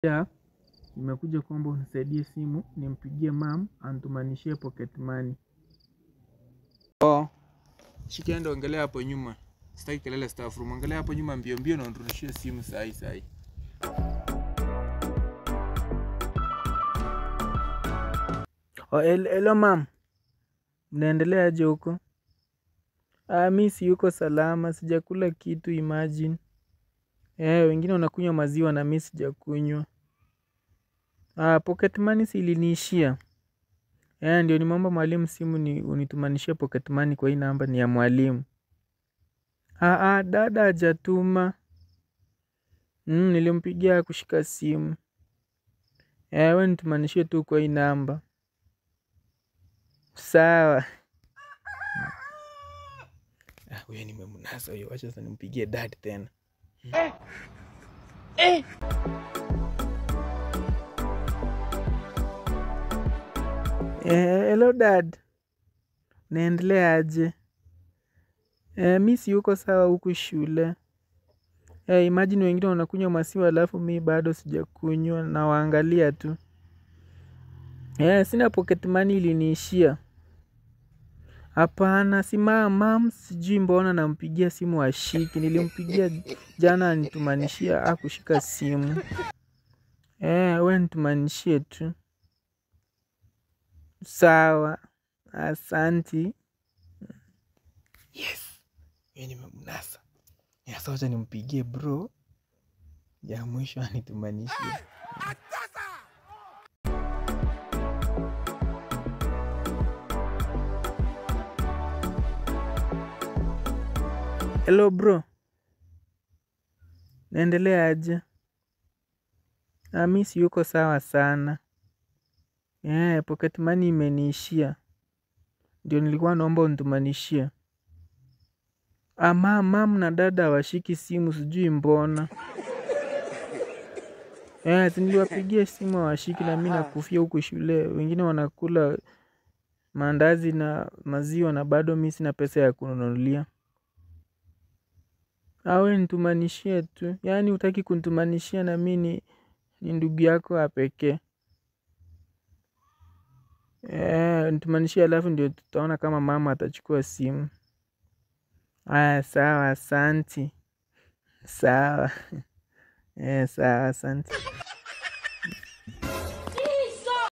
Ya, nimekuja kuomba unisaidie simu, nimpigie mam, anitumanishie pocket money. Shika enda ongelea hapo nyuma. Sitaki kelele staff room. Ongelea hapo nyuma mbio mbio na unirudishie simu sahi. Hello mam. Mnaendelea aje huko? Mimi si yuko salama, sijakula kitu imagine. Wengine wanakunywa maziwa na mimi sijakunywa. Pocket money si iliniishia. Ndio nimeomba mwalimu simu unitumanishie pocket money kwa hii namba ni ya mwalimu. Dada hajatuma. Nilimpigia kushika simu. Wewe nitumanishie tu kwa hii namba. Sawa. Huyo nimemnasa huyo, acha sasa nimpigie dad tena. Hello dad. Naendelea aje? Mimi si yuko sawa huku shule. Imagine wengine wanakunywa maziwa alafu mimi bado sijakunywa na waangalia tu. Sina pocket money iliniishia. Hapana, si mam sijui mbona nampigia simu hashiki. Nilimpigia jana anitumanishia hakushika simu. Wewe nitumanishie tu. Sawa. Asanti. Yes. Mimi nimemnasa. Sasa wacha nimpigie bro. Ya mwisho anitumanishie. Hello bro. Naendelea aje? Mimi si yuko sawa sana. Pocket money imeniishia. Ndio nilikuwa naomba unitumanishie. Mam na dada hawashiki simu sijui mbona. Niliwapigia simu hawashiki na mimi nakufia huku shule. Wengine wanakula mandazi na maziwa na bado mimi sina pesa ya kununulia. Wewe nitumanishie tu. Yaani hutaki kunitumanishia na mimi ni ndugu yako wa pekee. Nitumanishie alafu ndio tutaona kama mama atachukua simu. Sawa, asanti. Sawa. Sawa, asanti.